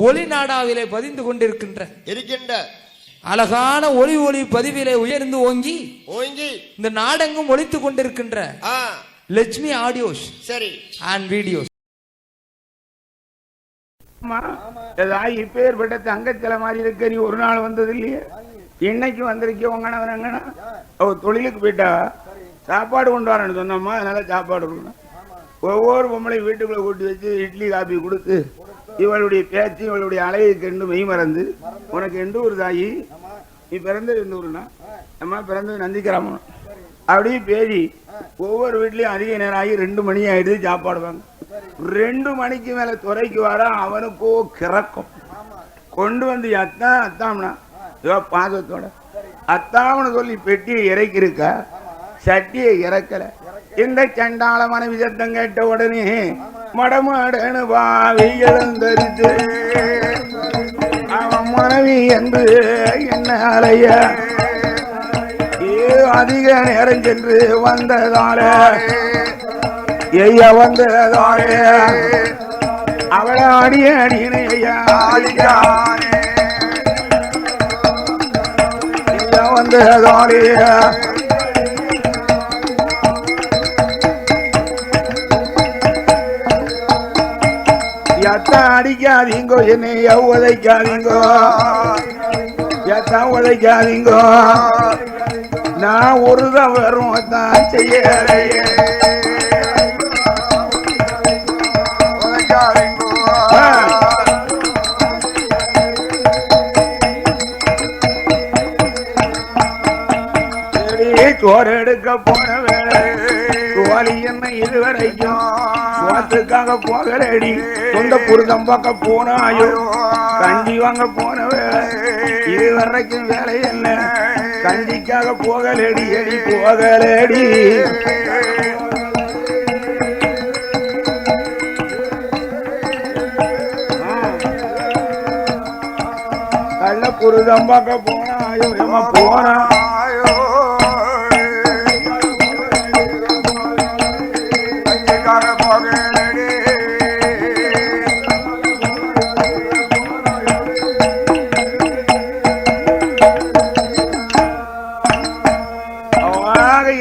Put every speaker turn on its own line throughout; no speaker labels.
ஒளி நாடாவிலே பதிந்து கொண்டிருக்கின்ற அழகான ஒளி ஒளி பதிவிலே உயர்ந்து ஓங்கி இந்த நாடெங்கும் ஒலித்துக் கொண்டிருக்கின்ற லட்சுமி ஆடியோஸ் சரி அண்ட் வீடியோஸ்.
இப்பேற்பட்ட தங்கச்சில மாதிரி இருக்க நீ ஒரு நாள் வந்தது இல்லையே, இன்னைக்கு வந்திருக்க உங்கனவரங்கண்ணா தொழிலுக்கு போயிட்டா சாப்பாடு கொண்டு வரேன்னு சொன்னம்மா, அதனால சாப்பாடு கொடுக்கணும். ஒவ்வொரு பொம்பளை வீட்டுக்குள்ள கூட்டி வச்சு இட்லி காப்பி கொடுத்து இவளுடைய பேச்சு இவளுடைய அழகை கண்டு மெய் மறந்து, உனக்கு எந்த ஊர் தாயி, நீ பிறந்தது எந்த ஊருனா, அம்மா பிறந்தது நந்திக்கிராமம், அப்படியே பேசி ஒவ்வொரு வீட்லயும் அதிக நேரம் ஆகி 2 மணி ஆயிடுது சாப்பாடுவாங்க. 2 மணிக்கு மேல துறைக்கு வர அவனுக்கோ கிறக்கும் கொண்டு வந்து அத்தாம்னா பாசத்தோட அத்தாம்னு சொல்லி பெட்டியை இறக்கிருக்கா, சட்டியை இறக்கல. இந்த சண்டாள மனைவி சத்தம் கேட்ட உடனே மடமாடனு பாவி எழுந்தரித்து அவன் மனைவி என்று என்ன அலைய அதிக நேரம் சென்று வந்ததால ஐயா வந்ததாலே அவளை அடிய அடியனே ஐயா வந்ததாலே அடிக்காதீங்கோ, என்னை உதைக்காதீங்கோ, உதைக்காதீங்கோ, நான் ஒருதான் வரும் தான் செய்ய சோறு எடுக்க போன வேலை கோழி என்ன இதுவரைக்கும் சோத்துக்காக போகலடி, சொந்த புருஷம் பார்க்க போனாயோ, கண்டி வாங்க போன வேலை இதுவரைக்கும் வேலை என்ன, கண்டிக்காக போகலடி அடி போகலடி. கள்ள புருஷம் பார்க்க போனாயோ எம்மா போனாயோ,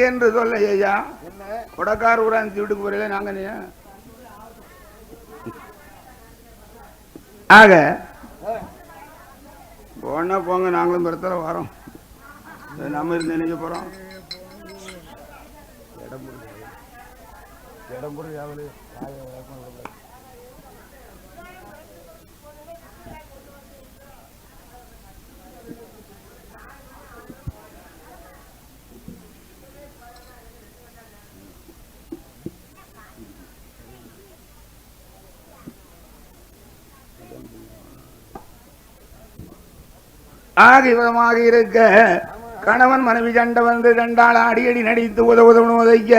என்று சொல்ல ஐயா கொடக்கார ஊராந்தி வீட்டுக்கு போறீங்களே நாங்க. ஆக போனா போங்க, நாங்களும் பிறத்தல வரோம், நம்ம இருந்து நினைக்க போறோம். ஆகிவிதமாக இருக்க கணவன் மனைவி சண்டை வந்து ரெண்டாள் அடியடி நடித்து உதவுதவனு உதைக்க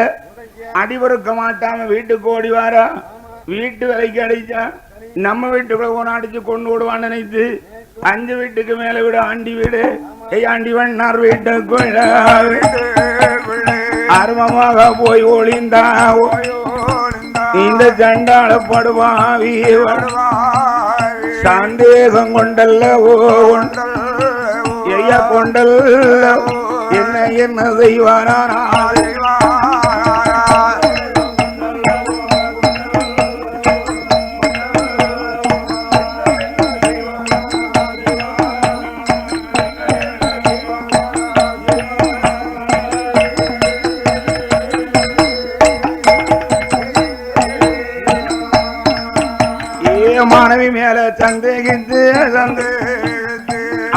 அடிபொறுக்க மாட்டாம வீட்டுக்கு ஓடி வாரா, வீட்டு விலைக்கு அடிச்சா நம்ம வீட்டுக்குள்ள போன அடிச்சு கொண்டு விடுவான்னு நினைத்து 5 வீட்டுக்கு மேல விட ஆண்டி வீடு ஆண்டி வண்ணார் வீட்டுக்குள்ள அருமமாக போய் ஒளிந்தா இந்த சண்டாள படுவாவி சந்தேகம் கொண்டல்ல ஐயா கொண்டல்ல என்ன என்ன செய்வானா மாணவி மேல சந்தேகித்து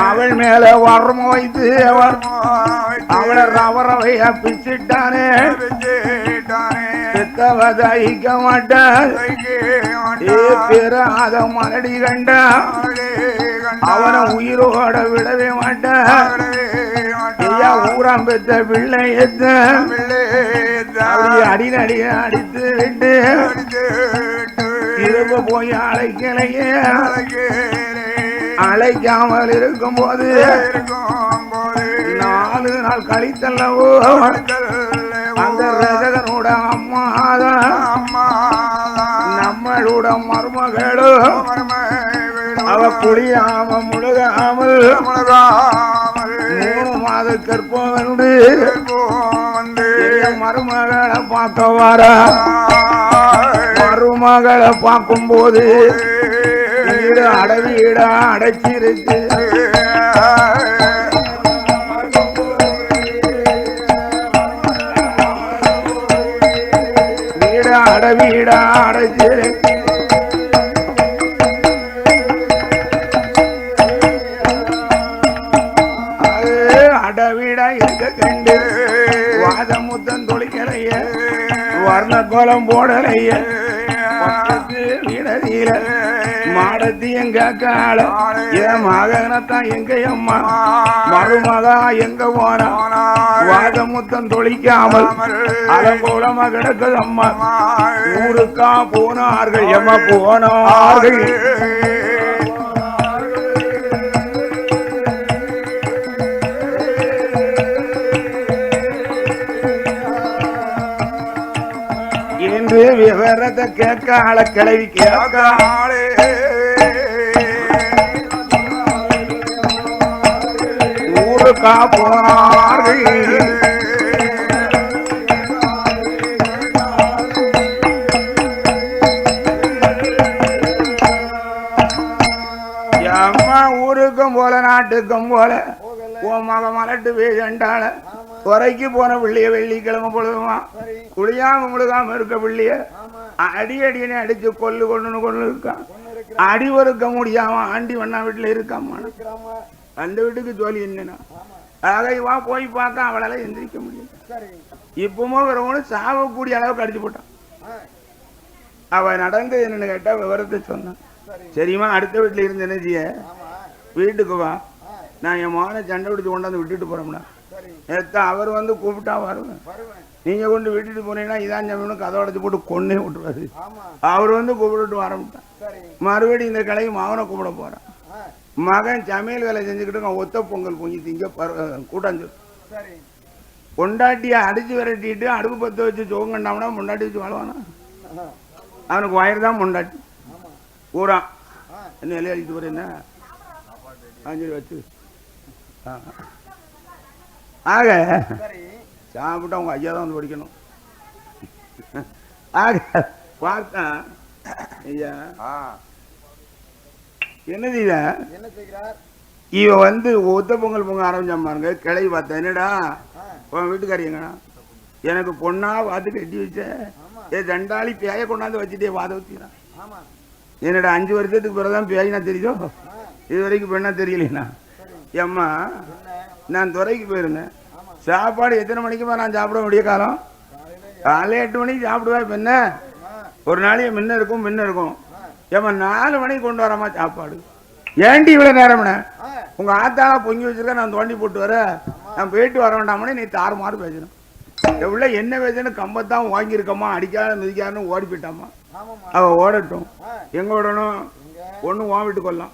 அவள் மேல வர்ம வைத்து அவளை ரவரவையா பிச்சுட்டானே, தகிக்க மாட்டான் பெறாத மலடி கண்டா அவனை உயிரோட விடவே மாட்டான். ஊராம் பெற்ற பிள்ளை அடிநடி அடித்து விட்டு திரும்ப போய் அழைக்கலையே, அழைக்காமல் இருக்கும் போது 4 நாள் கழித்தல்லவோ அந்த ரஜகனோட அம்மாதான் நம்மளோட மருமகளோ அவ குடியாம முழுகாமல் 3 மாத கற்பம் வந்து மருமகளை பார்க்க வர மருமகளை பார்க்கும் போது வீடு அடவீடா அடைச்சிருக்கு வீடு அடவீடா அடைச்சிருக்கு அடவீடா இருக்க கண்டு வாதமுத்தம் தொழிக்கலைய வர்ண கோலம் போடலைய வீடதியில மாடத்தி எங்க கால என் மகனத்தான் எங்க அம்மா மருமகா எங்க போனா வாதமுத்தம் தொழிக்காமல் அலங்கோலமா கிடக்குது அம்மா ஊருக்கா போனார்கள் எம்ம போனார்கள் என்று விவரத்தை கேட்க ஆள கிளவி கேட்க ஊருக்கா போனார்கள் அம்மா ஊருக்கும் போல நாட்டுக்கும் போல உன் மக மலட்டு வேண்டாள துறைக்கு போன பிள்ளைய வெள்ளிக்கிழமை பொழுதுமா குளியாம முழுகாம இருக்க பிள்ளைய அடி அடினே அடிச்சு கொல்லு கொண்டு இருக்கான் அடி ஒருக்க முடியாம ஆண்டி வண்ணா வீட்டுல இருக்காமா அந்த வீட்டுக்கு ஜோலி என்னன்னா ஆகைவா போய் பார்க்க அவளால எந்திரிக்க முடியும் இப்பவும் வரவங்களும் சாவக்கூடிய அளவுக்கு அடிச்சு போட்டான் அவ நடந்து என்னன்னு கேட்டா விவரத்தை சொன்னான் சரிம்மா அடுத்த வீட்டுல இருந்து என்ன செய்ய வீட்டுக்கு வா நான் என் மகனை சண்டை பிடிச்சு கொண்டாந்து விட்டுட்டு போறோம்னா அவர் வந்து கூப்பிட்டா வருவேன் நீங்க கொண்டு விட்டுட்டு போனீங்கன்னா இதான் ஜமீனும் கதை உடைச்சு போட்டு கொன்னே விட்டுருவாரு அவர் வந்து கூப்பிட்டு வரமாட்டான் மறுபடியும் இந்த கிளைக்கு மகனை கூப்பிட போறான் மகன் சமையல் வேலை செஞ்சுக்கிட்டு ஒத்த பொங்கல் பொங்கி திங்க கூட்டாஞ்சு பொண்டாட்டிய அடிச்சு விரட்டிட்டு அடுப்பு பத்த வச்சு சோங்கண்டாம்னா பொண்டாட்டி வச்சு வாழ்வானா அவனுக்கு வயிறு தான் பொண்டாட்டி ஊரா என்ன இலைய அழித்து போற என்ன அஞ்சலி வச்சு ஆக சாப்பிட்டு அவங்க ஐயா தான் வந்து படிக்கணும் ஆக பார்த்தா ஐயா என்னது இவ வந்து ஒத்த பொங்கல் பொங்க ஆரம்பிச்சான் பாருங்க கிளை பார்த்தா என்னடா உன் வீட்டுக்காரி எங்கண்ணா எனக்கு பொண்ணா பார்த்து கட்டி வச்ச தண்டாளி பேய கொண்டாந்து வச்சுட்டே வாத வச்சுக்கிறான் என்னடா 5 வருஷத்துக்கு பிறகுதான் பேயினா தெரியுதோ இது வரைக்கும் பெண்ணா தெரியலண்ணா ஏம்மா நான் துறைக்கு போயிருந்தேன் சாப்பாடு எத்தனை மணிக்குமா நான் சாப்பிட முடிய காலம் காலை 8 மணிக்கு சாப்பிடுவேன் இப்ப என்ன ஒரு நாளைக்கு முன்ன இருக்கும் ஏமா 4 மணிக்கு கொண்டு வரமா சாப்பாடு ஏண்டி இவ்வளவு நேரம்ண்ணே உங்க ஆத்தாளா பொங்கி வச்சிருக்க நான் தோண்டி போட்டு வர நான் போயிட்டு வர வேண்டாமனே நீ தாறுமாறு பேசணும் எவ்வளோ என்ன பேசணும் கம்பத்தான் வாங்கியிருக்கம்மா அடிக்காத மிதிக்காதுன்னு ஓடி போயிட்டாமா அவ ஓடட்டும் எங்க ஓடணும் ஒண்ணு உன் வீட்டுக்கு கொள்ளலாம்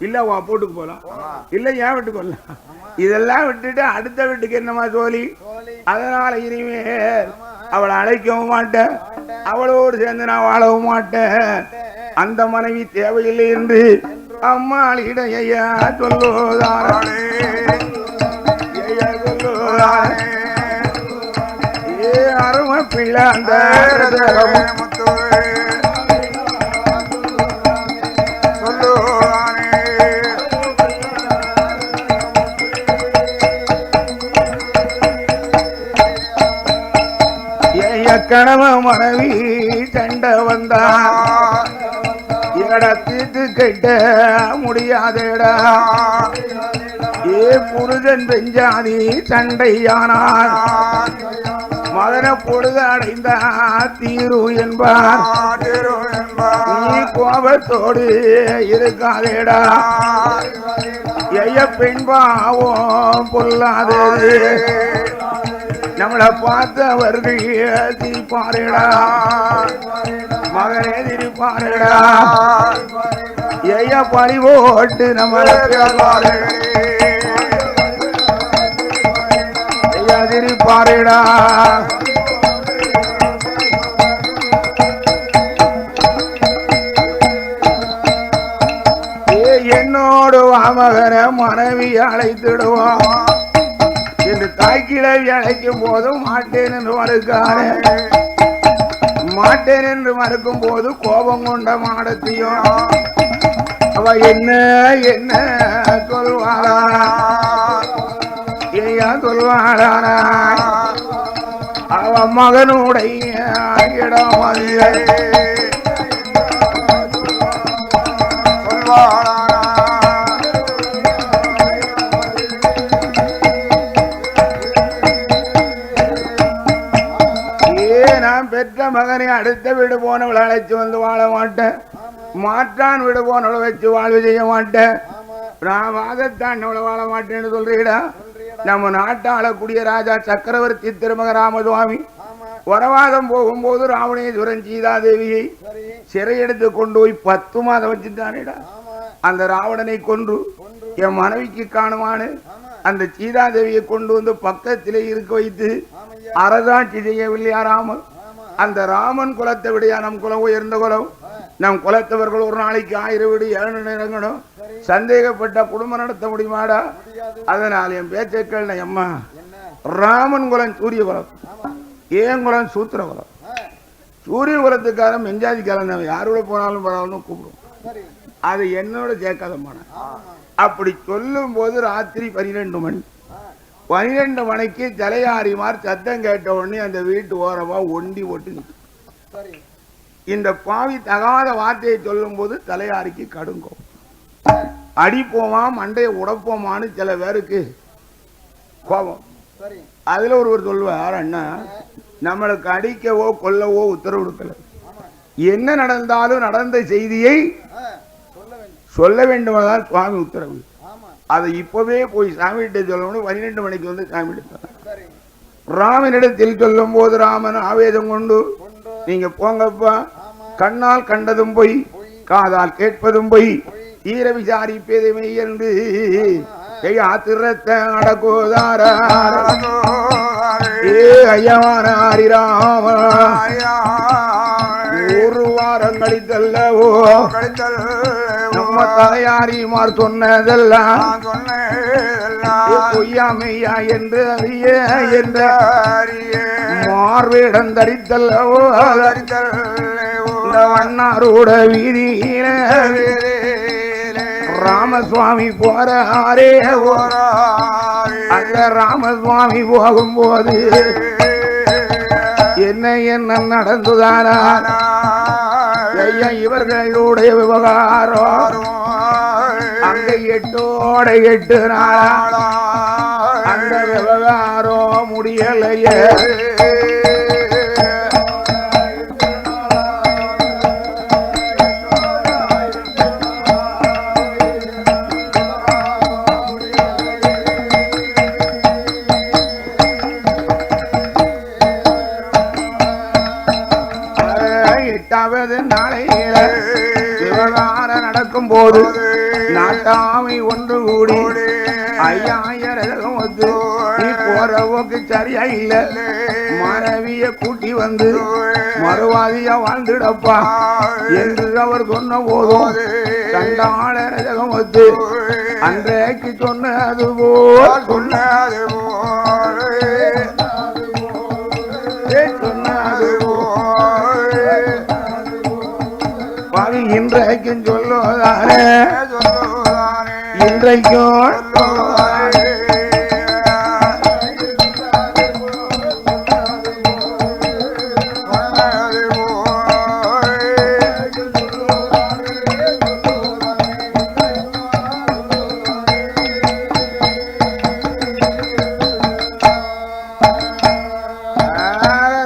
இல்ல உன் போட்டுக்கு போலாம் இல்ல ஏன் வீட்டுக்கு கொள்ளலாம் இதெல்லாம் விட்டுட்டு அடுத்த வீட்டுக்கு என்னமா சோழி அதனால இனிமே அவளை அழைக்கவும் மாட்டேன் அவளோடு சேர்ந்து நான் வாழவும் மாட்டேன் அந்த மனைவி தேவையில்லை என்று அம்மாளிடம் ஐயா சொல்லுவதாரே அருமை பிள்ளை அந்த கணவ மனைவி சண்டை வந்தா இடத்துக்கு கட்ட முடியாதேடா ஏ புருஷன் பெஞ்சாதி சண்டையானார் மகன பொழுது அடைந்தா தீரு என்பார் நீ கோபத்தோடு இருக்காதேடா ஐய பெண்பாவும் பொல்லாதது நம்மளை பார்த்தவர்கள் திரிப்பாருடா மகனே திரிப்பாருடா ஐயா பறி போட்டு நம்மளை ஐயா திரிப்பாருடா என்னோடு வாமகன மனைவி அழைத்திடுவோம் என்று தாய்க்கிழவி அழைக்கும் போதும் மாட்டேன் என்று மறுக்காரு. மாட்டேன் என்று மறுக்கும் போது கோபம் கொண்ட மாடத்தையும் அவ என்ன என்ன சொல்வாளா சொல்வாளா அவ மகனுடைய இடமதியை நான் பெற்ற மகனை அடுத்த வீடு போனவளை அழைச்சு வந்து வாழ மாட்டேன். மாற்றான் வீடு போனவளை வச்சு வாழ்வு செய்ய மாட்டேன். நான் வாதத்தான் வாழ மாட்டேன்னு சொல்றீடா. நம்ம நாட்டை ஆளக்கூடிய ராஜா சக்கரவர்த்தி திருமக ராமசுவாமி வரவாதம் போகும்போது ராவணேஸ்வரன் சீதாதேவியை சிறையெடுத்து கொண்டு போய் 10 மாதம் வச்சுட்டானேடா. அந்த ராவணனை கொன்று என் மனைவிக்கு காணுமானு அந்த சீதாதேவியை கொண்டு வந்து பக்கத்திலே இருக்க வைத்து அரசாட்சி செய்யவில்லையா ராமன்? அந்த ராமன் குலத்தை விடையா நம் குலம் உயர்ந்த குலம்? நம் குலத்தவர்கள் ஒரு நாளைக்கு 1000 வீடு 700 இறங்கணும். சந்தேகப்பட்ட குடும்பம் நடத்த முடியுமாடா? அதனால் என் பேச்சக்கள் அம்மா ராமன் குலம் சூரிய குலம், ஏன் குலம் சூத்திர குலம். சூரிய குலத்துக்காரன் மெஞ்சாதி காலம் யாரோட போனாலும் பரவாயில்ல கூப்பிடும். அது என்னோட சேர்க்காதமான. அப்படி சொல்லும் போது ராத்திரி 12 மணி 12 மணிக்கு தலையாரிமார் சத்தம் கேட்ட உடனே அந்த வீட்டு ஓரமா ஒண்டி ஒட்டு நிற்கும். இந்த பாவி தகாத வார்த்தையை சொல்லும் போது தலையாரிக்கு கடுங்கோ அடிப்போமா மண்டையை உடப்போமான்னு சில பேருக்கு கோபம். அதுல ஒருவர் சொல்வார், அண்ணா நம்மளுக்கு அடிக்கவோ கொல்லவோ உத்தரவு கொடுக்கல, என்ன நடந்தாலும் நடந்த செய்தியை சொல்ல வேண்டுமானால் சுவாமி உத்தரவு. அதை இப்பவே போய் சாமிகிட்ட சொல்லணும். 12 மணிக்கு வந்து சாமிகிட்ட ராமனிடத்தில் சொல்லும் போது ராமன் ஆவேதம் கொண்டு நீங்க போங்கப்பா, கண்ணால் கண்டதும் போய் காதால் கேட்பதும் போய் தீர விசாரிப்பதுமை என்று திறத்த அடக்கோதார ஐயமான ஹரிராம 1 வாரம் கழித்தல்லவோ நம்ம தலையாரிமார் சொன்னதெல்லாம் பொய்யாமையா என்று அறிய என்ற மார்வேடம் தரித்தல்லவோ வண்ணாரோட வீதியில ராமசுவாமி போறாரே. அந்த ராமசுவாமி போகும்போது என்ன என்ன நடந்துதானா ஐயா இவர்களுடைய விவகாரம் அங்க 8 நாளா அந்த விவகாரம் முடியலையே. நாளையில விவகாரம் நடக்கும் போது நாட்டாமை ஒன்று கூடி 5000 வந்து நீ போறவோக்கு சரியா இல்ல, மனைவிய கூட்டி வந்து மறுவாதியா வாழ்ந்துடப்பா என்று அவர் சொன்ன போதும் கண்டாளரகம் வந்து அன்றைக்கு சொன்னது போல் சொன்னது இன்றைக்கும் சொல்லுவதானே இன்றைக்கும்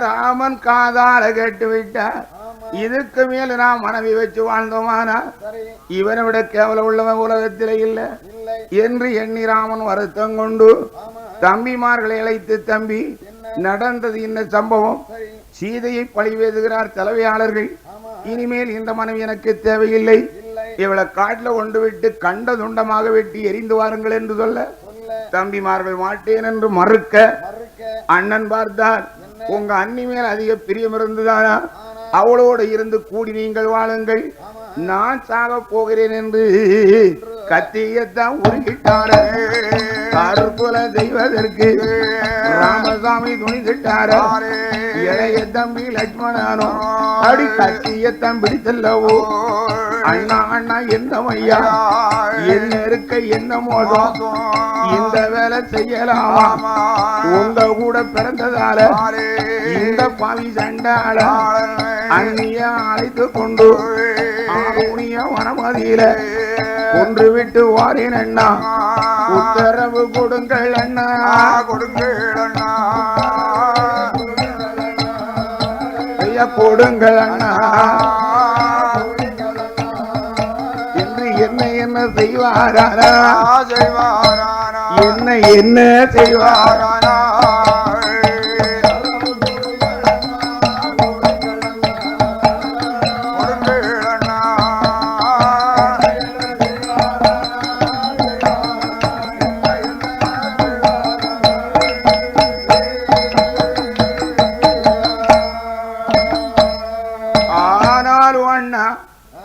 ராமன் காதால கேட்டு விட்டார். இதுக்கு மேல நான் மனைவி வச்சு வாழ்ந்தோமானா இவனை விட கேவலம் உள்ளவன் உலகத்திலே இல்லை என்று எண்ணி ராமன் வருத்தம் கொண்டு தம்பிமார்களை அழைத்து, தம்பி நடந்தது இந்த சம்பவம், சீதையை பழிவேதுகிறார் தலைவையாளர்கள், இனிமேல் இந்த மனைவி எனக்கு தேவையில்லை, இவளை காட்டுல கொண்டு விட்டு கண்ட துண்டமாக வெட்டி எரிந்து வாருங்கள் என்று சொல்ல தம்பிமார்கள் மாட்டேன் என்று மறுக்க அண்ணன் பார்த்தார், உங்க அண்ணி மேல் அதிக பிரியம் இருந்துதானா, அவளோடு இருந்து கூடி நீங்கள் வாழுங்கள், நான் சாக போகிறேன் என்று கத்தியத்தான் உருகிட்டாரு. கருப்புல செய்வதற்கு ராமசாமி துணிதிட்டாரு. இளைய தம்பி லட்சுமணனோ அடி கத்தியத்தான் பிடித்தல்லவோ. அண்ணா அண்ணா என்ன ஐயா என்ன இருக்க என்ன மோசம், இந்த வேலை செய்யலாமா? உங்க கூட பிறந்ததால இந்த பாவி சண்டால அண்ணிய அழைத்து கொண்டு ஆவுனிய வனமதியில கொன்று விட்டு வாரேன் அண்ணா. உத்தரவு கொடுங்கள் அண்ணா, கொடுங்கள் அண்ணா, ஐயா கொடுங்கள் அண்ணா என்று என்ன என்ன செய்வாரானா, என்ன என்ன செய்வாரானா.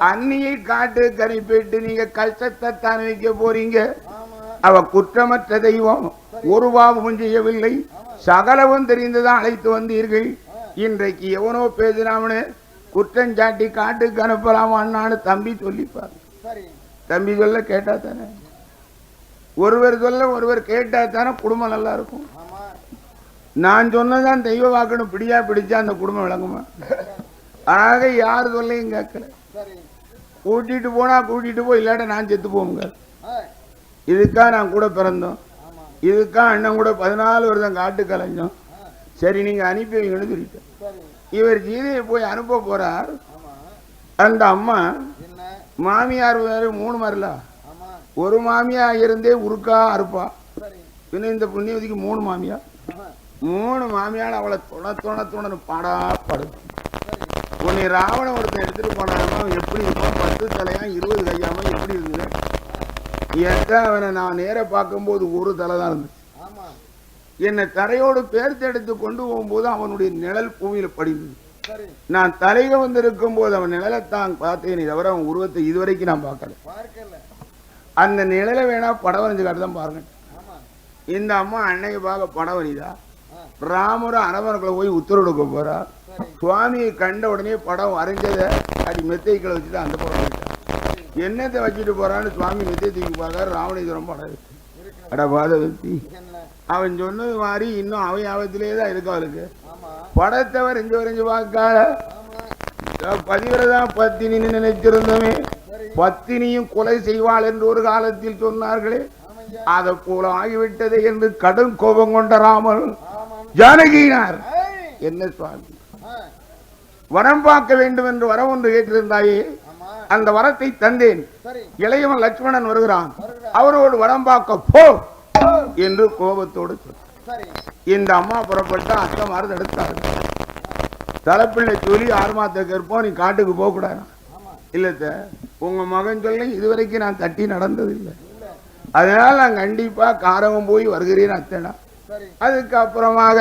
அண்ணியை காட்டு கணிப்பிட்டு நீங்க கஷ்டத்தை தான் வைக்க போறீங்க. அவ குற்றமற்ற தெய்வம், ஒரு பாவமும் செய்யவில்லை, சகலவும் தெரிந்துதான் அழைத்து வந்தீர்கள். இன்றைக்கு எவனோ பேசினாமனு குற்றஞ்சாட்டி காட்டுக்கு அனுப்பலாமான்னு தம்பி சொல்லிப்பார். தம்பி சொல்ல கேட்டா தானே, ஒருவர் சொல்ல ஒருவர் கேட்டா தானே குடும்பம் நல்லா இருக்கும். நான் சொன்னதான் தெய்வ வாக்கணும், பிடியா பிடிச்சா அந்த குடும்பம் விளங்குமா? ஆக யார் சொல்லையும் கேட்கல. கூட்டிட்டு போனா கூட்டிட்டு போய், இல்லாட்ட நான் செத்து போங்க. இதுக்கா நான் கூட பிறந்தோம், இதுக்கா அண்ணன் கூட 14 வருஷம் காட்டு கலைஞ்சோம். சரி நீங்க அனுப்பி வைங்கன்னு சொல்லிட்டேன். இவர் ஜீதையை போய் அனுப்ப போறார். அந்த அம்மா மாமியார் வேறு 3 மரல, ஒரு மாமியா இருந்தே உருக்கா அறுப்பா. பின்ன இந்த புண்ணியவதிக்கு 3 மாமியார், 3 மாமியார் அவளை துணை துணை துணை பாடா படும். உன்னை ராவணன் ஒருத்தன் எடுத்துட்டு போனாலும் எப்படி இருக்கும், 10 தலையா 20 கையாம எப்படி இருந்தது? அவனை நான் நேர பார்க்கும்போது ஒரு தலை தான் இருந்துச்சு. என்னை தரையோடு பேர்த்து எடுத்து கொண்டு போகும்போது அவனுடைய நிழல் பூமியில படிந்தது. நான் தலைக வந்திருக்கும் போது அவன் நிழலைத்தான் பார்த்தேன், தவிர அவன் உருவத்தை இதுவரைக்கும் நான் பார்க்கல. அந்த நிழலை வேணா படம் வரைஞ்சு காட்டுதான் பாருங்க. இந்த அம்மா அன்னைக்கு பார்க்க படம் வரிதா? ராமர அரவணைக்குள்ள போய் உத்தரவு கொடுக்க போறா. சுவாமியை கண்ட உடனே படம் வரைஞ்சதை அடி மெத்தைக்களை வச்சுட்டு அந்த படம் வச்சுட்டான். என்னத்தை வச்சுட்டு போறான்னு சுவாமி மெத்தை தூக்கி பார்க்காரு. ராவணேஸ்வரம் படம் இருக்கு. அட பாதவதி, அவன் சொன்னது மாதிரி இன்னும் அவன் ஆபத்திலே தான் இருக்கு. அவளுக்கு படத்தை வரைஞ்சு வரைஞ்சு பார்க்கால. பதிவிரதா பத்தினி நினைச்சிருந்தவே பத்தினியும் கொலை செய்வாள் என்று ஒரு காலத்தில் சொன்னார்களே, அதை போல ஆகிவிட்டது என்று கடும் கோபம் கொண்ட ராமன் ஜானகினார். என்ன சுவாமி, வரம் பார்க்க வேண்டும் என்று வரம் ஒன்று கேட்டிருந்தாயே, அந்த வரத்தை தந்தேன். இளையவன் லட்சுமணன் வருகிறான், அவரோடு வரம் பார்க்க போ என்று கோபத்தோடு சொன்னார். இந்த அம்மா புறப்பட்ட அத்தமாறு தடுத்தார். தலைப்பிள்ளை சொல்லி 6 மாதத்துக்கு இருப்போம், நீ காட்டுக்கு போக கூடாது. இல்ல உங்க மகன் சொல்ல இதுவரைக்கும் நான் தட்டி நடந்ததில்லை, அதனால நான் கண்டிப்பா காரகம் போய் வருகிறேன் அத்தனா. அதுக்கு அப்புறமாக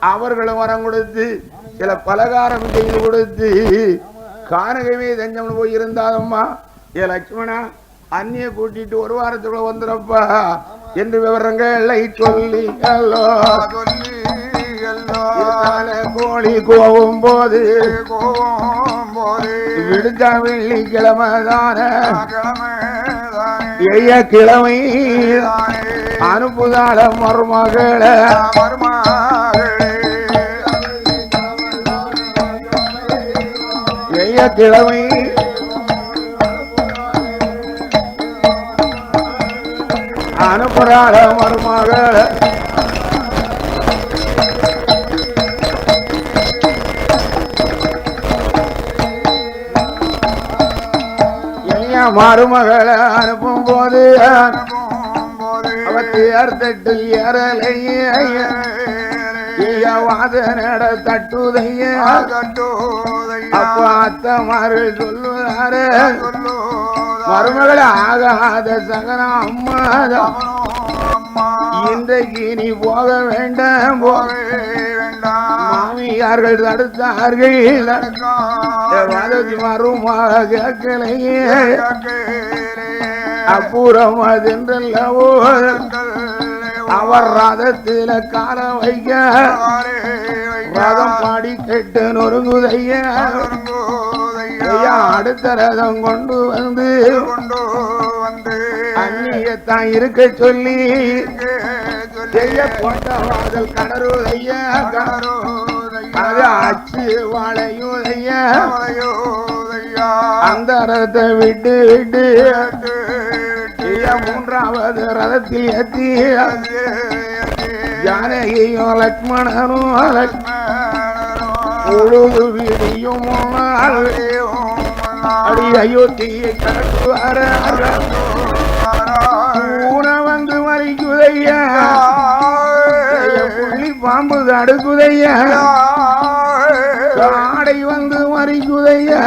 அவர்களும் வரம் கொடுத்து சில பலகாரம் செய்து கொடுத்து கானகமே தஞ்சம் போய் இருந்தாதம்மா, ஏ லட்சுமணா அந்நிய கூட்டிட்டு ஒரு வாரத்துக்குள்ள வந்துடப்பா என்று விவரங்களை சொல்லி கோழி கோவும் போது விடுச்சா வெள்ளிக்கிழமைதான கிழமை அனுப்புதால மருமகள கிழமை அனுப்புறாள மருமகள. மருமகளை அனுப்பும் போது அவத்தை அர்த்தட்டு ஏறலைய வாதனட தட்டுதைய அப்ப அத்தமாறு சொல்லுறாரு, மருமகளை ஆகாத சகன அம்மாதான் இன்றைக்கு நீ போக வேண்டாம், போக வேண்டாம். மாமியார்கள் தடுத்தார்கள் மருமாக கேட்கலையே அப்புறம் அதென்றல்லவோ அவர் ரதத்தில கால வைக்க ரதம் பாடி கெட்டு நொறுங்குதையா அடுத்த ரதம் கொண்டு வந்து அந்நியத்தான் இருக்க சொல்லி செய்ய போட்ட வாதல் கடறுதையா அது அச்சு வாழையுதையா அந்த ரதத்தை விட்டு விட்டு மூன்றாவது ரதத்தில் ஏத்தி ஜானகியும் லக்ஷ்மணனும் பொழுது விடியும் அடி அயோத்தியை கடத்துவார பூனை வந்து மறிக்குதையா புள்ளி பாம்பு தடுக்குதையா காடை வந்து மறிக்குதையா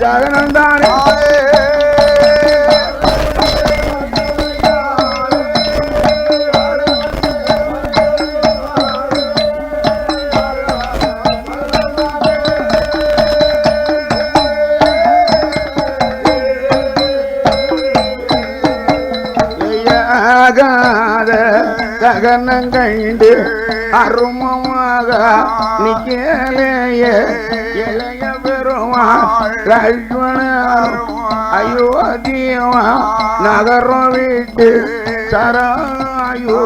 ஜகனந்தானே கண்டு அருமமாக நிக்கலைய இளைய பெருமா லட்சுமண அயோத்தியமா நகரம் விட்டு சராயு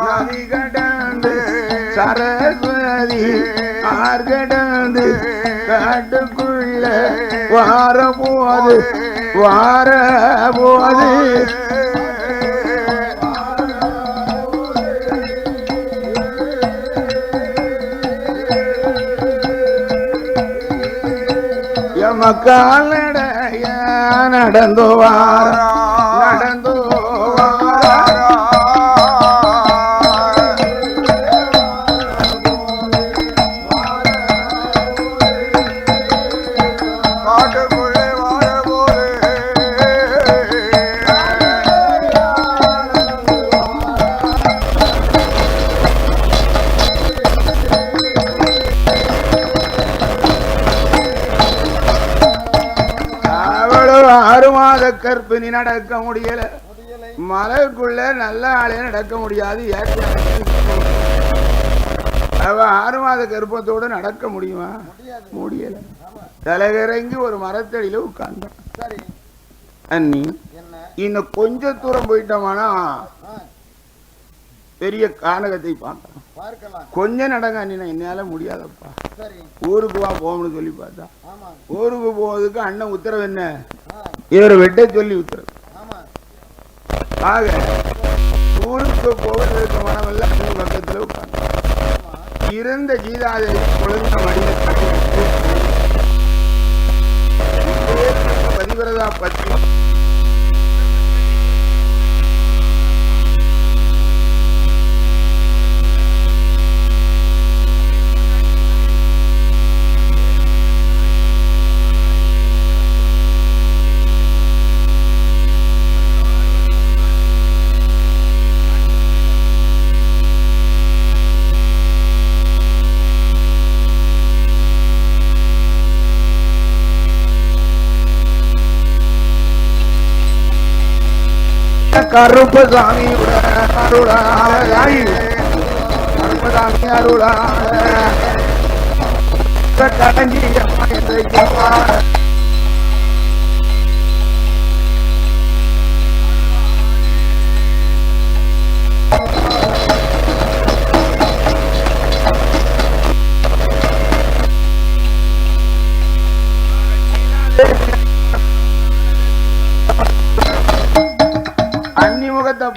நதி கடந்து சரஸ்வதி ஆர்கடந்து காட்டுக்குள்ள வார போது கால்நடைய நடந்து கற்பிணி நடக்க முடியல மலைக்குள்ள நல்ல ஆளே நடக்க முடியாது. அவ 6 மாத கர்ப்பத்தோடு நடக்க முடியுமா? முடியல. தலைகறங்கி ஒரு மரத்தடியில உட்கார்ந்தான். அண்ணி இன்னும் கொஞ்ச தூரம் போயிட்டோமானா பெரிய கானகத்தை பார்க்கலாம். கொஞ்சம் நடங்க அண்ணி, என்னால முடியாதப்பா, ஊருக்கு வா போகணும்னு சொல்லி பார்த்தா ஊருக்கு போவதுக்கு அண்ணன் உத்தரவு என்ன, இவரை வெட்ட சொல்லி உத்தரவு. ஆக ஊருக்கு போவதற்கு மனமெல்லாம் பக்கத்தில் உட்கார்ந்து இருந்த கீதாதேவி குழந்தை மடியில பதிவிரதா பற்றி கருப்பசாமி கருப்பசாமி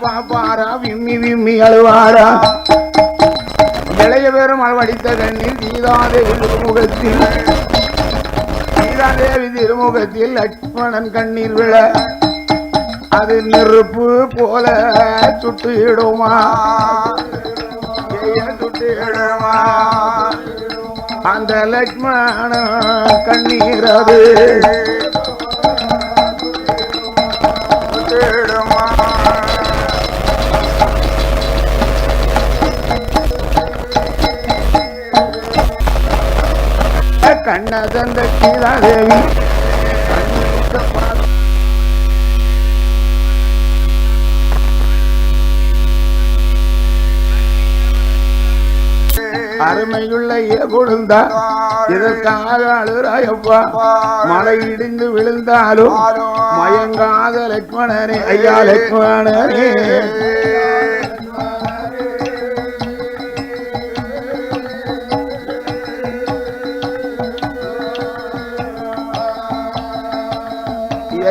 பாப்பாரா விம்மி விம்மி அழுவாரா. இளைய பேரும் அளவடித்த கண்ணில் சீதாதேவி திருமுகத்தில் லட்சுமணன் கண்ணீர் விழ அது நெருப்பு போல சுட்டுடுமா அந்த லட்சுமண கண்ணீர் அது கண்ண தந்த சீதாதேவி அருமையுள்ள கொழுந்தா இதற்காக அழுறாயப்பா மழை இடிந்து விழுந்தாலும் மயங்காத லட்சுமணனே ஐயா லட்சுமணனே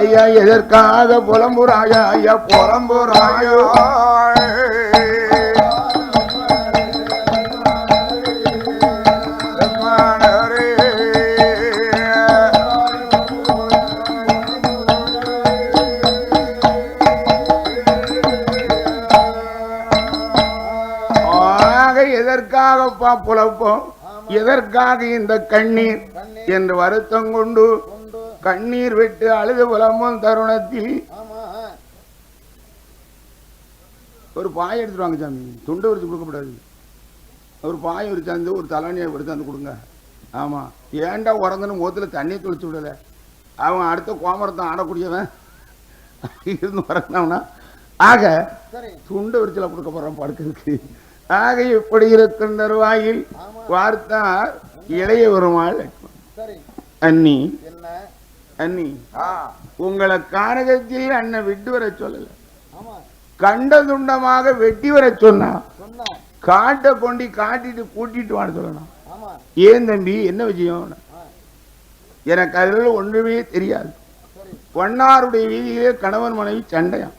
ஐயா எதற்காக புலம்புறாயா ஐயா புலம்புறாயோ எதற்காகப்பா புலப்போம் எதற்காக இந்த கண்ணீர் என்று வருத்தம் கொண்டு கண்ணீர் விட்டு அழுது புலம்பும் தருணத்தில் ஒரு பாய் எடுத்துருவாங்க சாமி துண்டை உரிச்சு கொடுக்கப்படாது ஒரு பாய் உரிச்சாந்து ஒரு தலைவனியை எடுத்தாந்து கொடுங்க ஆமா ஏன்டா உறங்கன்னு முகத்துல தண்ணியை தொளிச்சு விடல அவன் அடுத்த கோமரத்தை ஆடக்கூடியவன் இருந்து உறங்கினவனா ஆக துண்டை உரிச்சல கொடுக்க போறான் படுக்கிறதுக்கு ஆக இப்படி இருக்கின்ற வாயில் வார்த்தார் இளைய வருமாள் அண்ணி அண்ணி உங்களை காரகத்தில் அண்ணன் விட்டு வர சொல்லல கண்ட துண்டமாக வெட்டி வர சொன்னா காட்டை கொண்டு காட்டிட்டு கூட்டிட்டு வான்னு சொல்லணும் ஏன் தம்பி என்ன விஷயம் எனக்கு அதில் ஒன்றுமே தெரியாது பொன்னாருடைய வீதியிலே கணவன் மனைவி சண்டையாம்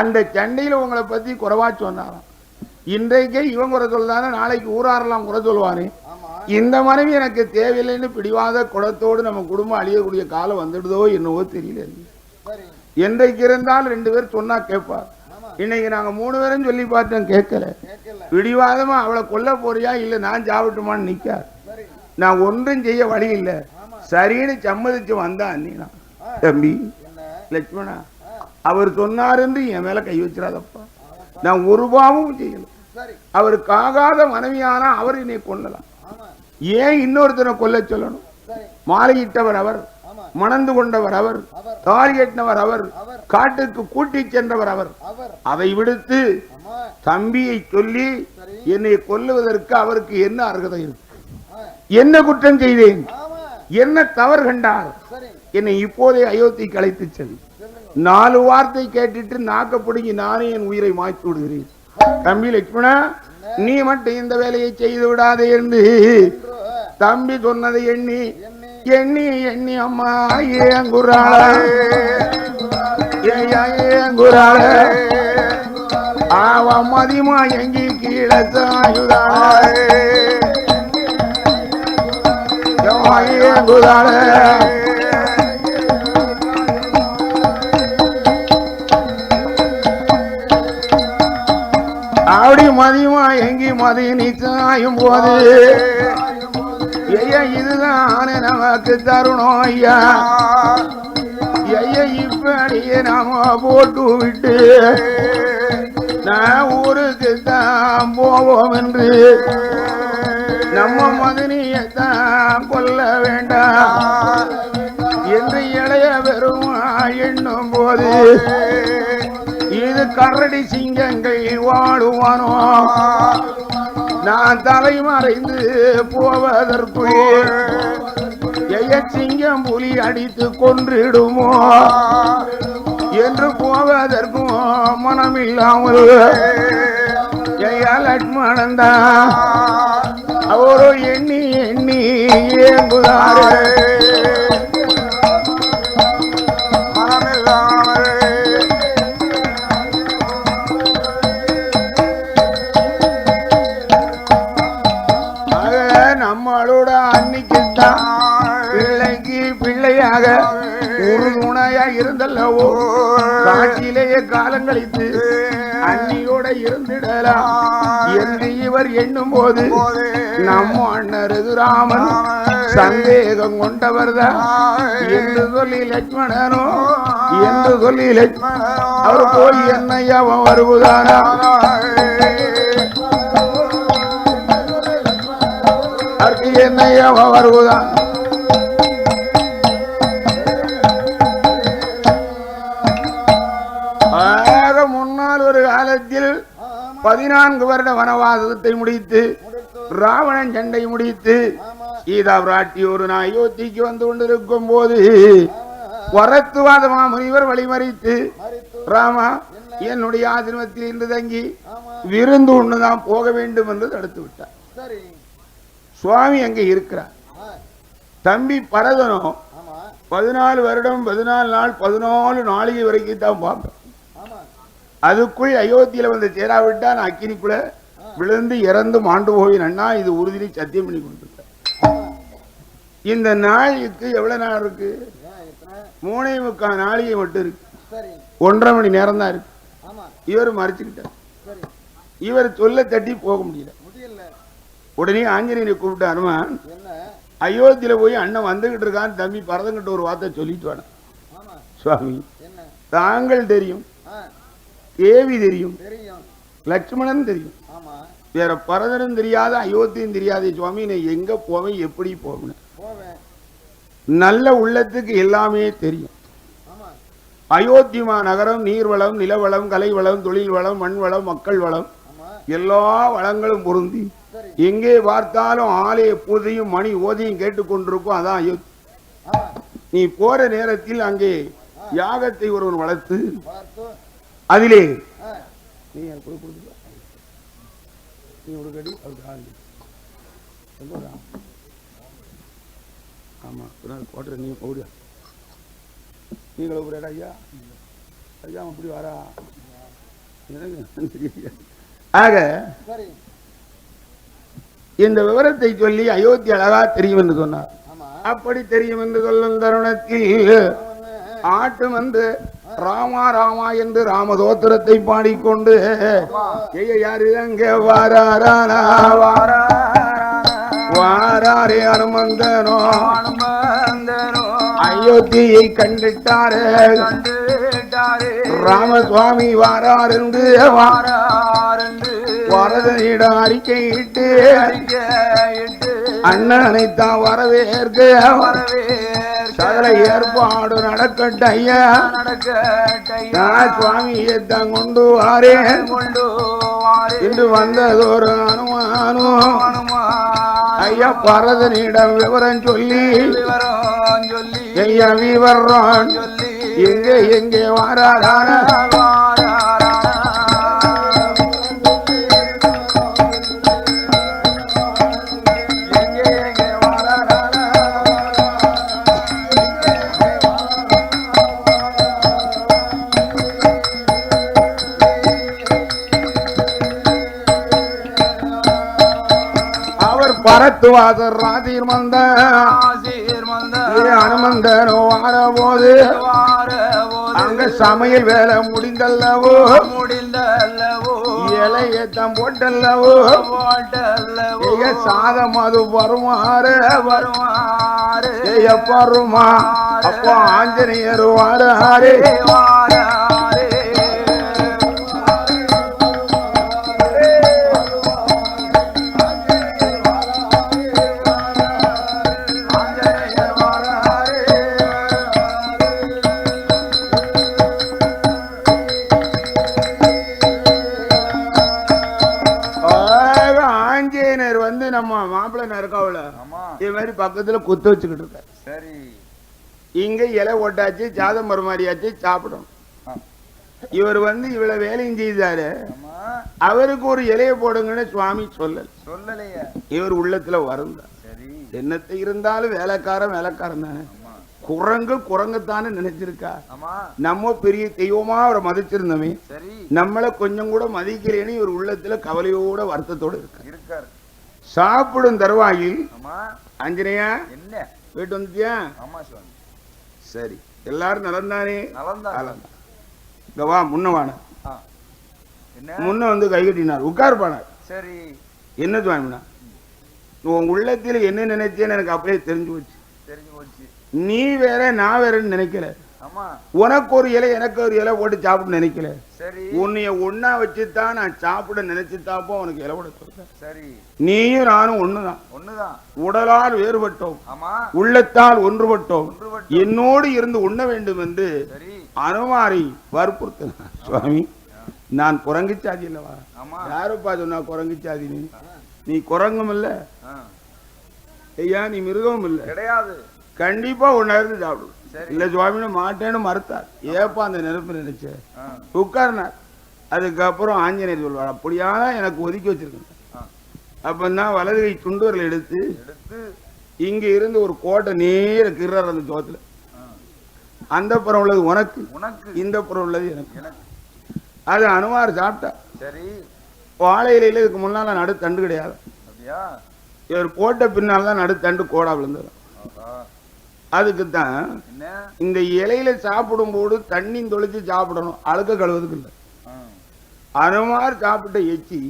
அந்த சண்டையில உங்களை பத்தி குறைவா சொன்னாராம் இன்றைக்கே இவன் குறை சொல்றானே நாளைக்கு ஊராரெல்லாம் குறை சொல்லுவானே இந்த மனைவி எனக்கு தேவையில்லைன்னு பிடிவாத குடத்தோடு நம்ம குடும்பம் அழியக்கூடிய காலம் வந்துடுதோ என்னவோ தெரியல என்றைக்கு இருந்தாலும் 2 பேர் சொன்னா கேட்பார் இன்னைக்கு நாங்க 3 பேரும் சொல்லி பார்த்தோம் கேட்கல பிடிவாதமா அவளை கொல்ல போறியா இல்ல நான் சாப்பிட்டுமான்னு நிக்கார் நான் ஒன்றும் செய்ய வழி இல்ல சரின்னு சம்மதிச்சு வந்தா அண்ணினா தம்பி லட்சுமணா அவர் சொன்னார் என்று என் மேல கை வச்சிடாதப்பா நான் ஒரு பாவமும் செய்யல அவருக்கு ஆகாத மனைவியானா அவர் என்னை கொல்லலாம் ஏன் இன்னொருத்தனை கொல்ல சொல்லணும் மாலையிட்டவர் அவர் மணந்து கொண்டவர் அவர் தாலி கட்டினவர் அவர் காட்டுக்கு கூட்டி சென்றவர் அவர் அதை விடுத்து தம்பியை சொல்லி என்னை கொல்லுவதற்கு அவருக்கு என்ன அர்ஹதை இருக்கு என்ன குற்றம் செய்தேன் என்ன தவறு கண்டார் என்னை இப்போதே அயோத்திக்கு அழைத்து செல் 4 வார்த்தை கேட்டுட்டு நாக்க பிடிங்கி நானே என் உயிரை மாய்த்து விடுகிறேன் தம்பி லட்சுமணா நீ மட்டும் இந்த வேலையை செய்து விடாதே என்று தம்பி சொன்னதை எண்ணி எண்ணி எண்ணி அம்மா ஏங்குறாள ஏங்குறாள ஆவ மதிமா எங்கி கீழே சாயுதாள ஏங்குறாள அப்படி மதியமா எங்கி மதி நிச்சாயும் போது ஐயா இதுதான் நமக்கு தருணம் ஐயா ஐயா இப்படியே நாம போட்டு விட்டு நான் ஊருக்கு தான் போவோம் என்று நம்ம மதினியத்தான் கொல்ல வேண்டாம் என்று இளைய பெருமா எண்ணும் போது இது கரடி சிங்கங்கள் வாழுவானோ நான் தலைமறைந்து போவதற்குள் சிங்கம் புலி அடித்து கொன்றிடுமோ என்று போவதற்கும் மனமில்லாமல் லட்சுமணன் தான் அவரோ எண்ணி எண்ணி ஏங்குதாரு நம்மளோட அன்னைக்குத்தான் பிள்ளைக்கு பிள்ளையாக ஒரு துணையா இருந்தல்லவோ காட்டிலேயே காலம் கழித்து அன்னியோட இருந்திடலாம் என்று இவர் எண்ணும் போது நம்ம அண்ணர் ராமன் சந்தேகம் கொண்டவர் தான் என்று சொல்லி லட்சுமணனோ என்று சொல்லி அவர் போய் என்னையா வருவதானா என்னையா வருவதான் 14 வருட வனவாசத்தை முடித்து ராவணன் சண்டை முடித்து சீதா பிராட்டி ஒரு நாள் அயோத்திக்கு வந்து கொண்டிருக்கும் போது வரத்துவாதமா முனிவர் வழிமறித்து ராமா என்னுடைய ஆசிரமத்தில் இன்று தங்கி விருந்து ஒண்ணுதான் போக வேண்டும் என்று தடுத்து விட்டார். சுவாமி அங்கே இருக்கிறார். தம்பி பரதனோ 14 வருடம் 14 நாள் 14 நாளிகை வரைக்கும் தான் பார்ப்பேன். அதுக்குள் அயோத்தியில வந்து சேராவிட்டான் அக்கினிக்குள்ள விழுந்து இறந்து மாண்டு போய் அண்ணா இது உறுதியை சத்தியம் பண்ணி கொடுத்துருக்க. இந்த நாளைக்கு எவ்வளவு நாள் இருக்கு? 3.25 நாளிகை மட்டும் இருக்கு. 1.5 மணி நேரம் தான் இருக்கு. இவர் மறைச்சுக்கிட்டார். இவர் சொல்ல தட்டி போக முடியல. உடனே ஆஞ்சநேயனை கூப்பிட்டு அனுமான் அயோத்தியில போய் அண்ணன் வந்துகிட்டு இருக்கான் தம்பி பரதங்கிட்ட ஒரு வார்த்தை சொல்லிட்டு வாங்க. சுவாமி தாங்கள் தெரியும், தேவி தெரியும், லட்சுமணன் தெரியும், வேற பரதனும் தெரியாத அயோத்தியும் தெரியாத சுவாமி நான் எங்க போவேன் எப்படி போவேன்? நல்ல உள்ளத்துக்கு எல்லாமே தெரியும். அயோத்திமா நகரம் நீர்வளம் நிலவளம் கலை வளம் தொழில் வளம் மண் வளம் மக்கள் வளம் எல்லா வளங்களும் பொருந்தி எங்கே பார்த்தாலும் ஆலய பூஜையும் மணி ஓதியும் கேட்டுக்கொண்டிருக்கும். அதான் அயோத்தி. நீ போற நேரத்தில் அங்கே யாகத்தை ஒருவன் வளர்த்து அதிலே ஆமா போட்டு நீ போடு நீங்களும் ஐயா ஐயா அப்படி வரா. ஆக இந்த விவரத்தை சொல்லி அயோத்தி அழகா தெரியும் என்று சொன்னார். அப்படி தெரியும் என்று சொல்லும் தருணத்தில் ஆட்டு வந்து ராமா ராமா என்று ராமதோத்திரத்தை பாடிக்கொண்டு யாரு அங்கே வாராரானா வாராரே அனுமந்தனோ அயோத்தியை கண்டிட்டாரு ராமசுவாமி வாரார் என்று வரதனிடம் அறிக்கையிட்டு அண்ணனைத்தான் வரவேற்க சகல ஏற்பாடு நடக்கட்ட ஐயா சுவாமியை தான் கொண்டு வாரேன் இன்று வந்ததொரு அனுமானம் ஐயா பரதனிடம் விவரம் சொல்லி ஐயா விவரம் எங்கே எங்கே வாராரான பரத்துவாசர் ராதீர் மந்த அனுமந்தனோ வார போது அங்க சமையல் வேலை முடிந்தல்லவோ இலையத்தம் போட்டல்லவோ சாதம் அது வருமாறு பருமா அப்போ ஆஞ்சநேயர் வாராரே நம்ம மாப்பிள்ளை நறுக்காவுல இதே மாதிரி பக்கத்துல குத்து வச்சுக்கிட்டு இருக்க. இங்க இலை ஓட்டாச்சு சாதம் பரிமாறியாச்சு சாப்பிடும். இவர் வந்து இவ்வளவு வேலையும் செய்தாரு. அவருக்கு ஒரு இலையை போடுங்கன்னு சுவாமி சொல்லலையே. இவர் உள்ளத்துல வருந்தா என்னத்தை இருந்தாலும் வேலைக்காரன் வேலைக்காரன் தானே. குரங்கு குரங்குத்தானே நினைச்சிருக்கா. நம்ம பெரிய தெய்வமா அவரை மதிச்சிருந்தோமே நம்மள கொஞ்சம் கூட மதிக்கலைன்னு இவர் உள்ளத்துல கவலையோட வருத்தத்தோட இருக்காரு. சாப்பிடும் தருவாயில் ஆஞ்சநேயா வீட்டு வந்துட்டியா? சரி எல்லாரும் நலந்தானே? வா முன்னவான முன்ன வந்து கை கட்டினார் உட்கார்பானார். சரி என்ன சுவாமினா உன் உள்ளத்துல என்ன நினைச்சேன்னு எனக்கு அப்படியே தெரிஞ்சு போச்சு. நீ வேற நான் வேறன்னு நினைக்கல. உனக்கு ஒரு இலை எனக்கு ஒரு இலை போட்டு சாப்பிட நினைக்கல. உன்னைய ஒன்னா வச்சுதான் நான் சாப்பிட நினைச்சுதாப்போ உனக்கு இலை போட சொல்றேன். நீயும் நானும் ஒண்ணுதான். உடலால் வேறுபட்டோம், உள்ளத்தால் ஒன்றுபட்டோம். என்னோடு இருந்து உண்ண வேண்டும் என்று அனுமாரி வற்புறுத்தினார். சுவாமி நான் குரங்கு சாதி இல்லவா? யாருப்பா சொன்னா குரங்கு சாதி? நீ குரங்கும் இல்ல ஐயா, நீ மிருகம் இல்ல கிடையாது. கண்டிப்பா ஒன்னாயிருந்து சாப்பிடு. இல்ல சுவாமின்னு மாட்டேன்னு மறுத்தார். ஏப்பா அந்த நெருப்பு நினைச்ச உட்கார்னார். அதுக்கப்புறம் ஆஞ்சநேயர் சொல்வார், அப்படியானா எனக்கு ஒதுக்கி வச்சிருக்கேன். அப்பந்தான் வலது கை துண்டுவரில் எடுத்து இங்க இருந்து ஒரு கோட்டை நேர கிர்றார் அந்த சோத்துல. அந்த புறம் உள்ளது உனக்கு, இந்த புறம் உள்ளது எனக்கு. அது அனுமார் சாப்பிட்டா. சரி, வாழை இலையில இதுக்கு முன்னால நடு தண்டு கிடையாது. இவர் போட்ட பின்னால்தான் நடு தண்டு கோடா விழுந்தது. அதுக்குத்தான் இந்த இலையில சாப்பிடும் போது தண்ணி தொளிச்சு சாப்பிடணும், அழுக்க கழுவதுக்கு இல்லை. அனுமார் சாப்பிட்ட எச்சி,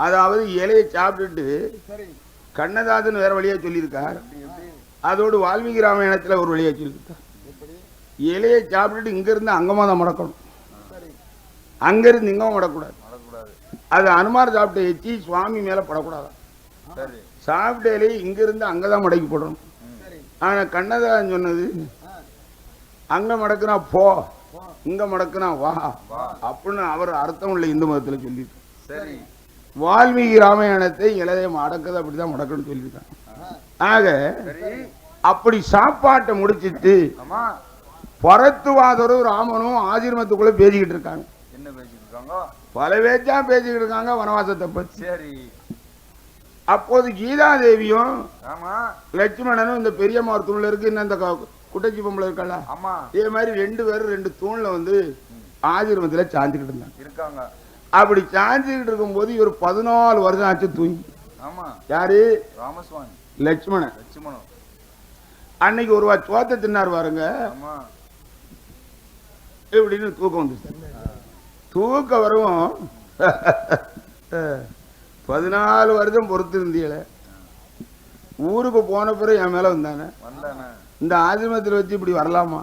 அதாவது இலையை சாப்பிட்டுட்டு கண்ணதாசன் வேற வழியா சொல்லியிருக்கார். அதோடு வால்மீகி ராமாயணத்துல ஒரு வழியா சொல்லியிருக்கார். இலையை சாப்பிட்டுட்டு இங்க இருந்து அங்கமா தான் மடக்கணும், அங்க இருந்து இங்கமா மடக்கூடாது. அது அனுமார் சாப்பிட்ட எச்சி சுவாமி மேல படக்கூடாது. சாப்பிட்ட இலையை இங்க இருந்து அங்கதான் மடக்கி போடணும். ஆனா கண்ணதாசன் சொன்னது அங்க மடக்குனா போ, இங்க மடக்குனா வா அப்படின்னு அவர் அர்த்தம் உள்ள இந்து மதத்துல சொல்லிட்டு, வால்மீகி ராமாயணத்தை இலையை மடக்குது அப்படிதான் மடக்கணும்னு சொல்லியிருக்காங்க. ஆக அப்படி சாப்பாட்டை முடிச்சிட்டு பரத்துவாதரும் ராமனும் ஆசிரமத்துக்குள்ள பேசிக்கிட்டு இருக்காங்க. என்ன பேசிக்கிட்டு இருக்காங்க? பல பேச்சா பேசிக்கிட்டு இருக்காங்க வனவாசத்தை பத்தி. சரி, அப்போது கீதா தேவியும் லட்சுமணனும் இந்த பெரியம்மார் தூண்ல இருக்கு, இன்னும் இந்த குட்டச்சி பொம்பளை இருக்கல, இதே மாதிரி 2 பேரும் 2 தூண்ல வந்து ஆசிரமத்துல சாஞ்சுக்கிட்டு இருந்தாங்க. அப்படி சாஞ்சுக்கிட்டு இருக்கும் போது இவர் 14 வருஷம் ஆச்சு தூங்கி. யாரு? ராமசுவாமி லட்சுமணன். அன்னைக்கு ஒரு சோத்தை தின்னார் பாருங்க, இப்படின்னு தூக்கம் வந்துச்சு. தூக்க வரவும் 14 வருஷம் பொறுத்து இருந்தீங்கள, ஊருக்கு போன பிறகு என் மேல வந்தானே, இந்த ஆசிரமத்தில் வச்சு இப்படி வரலாமா,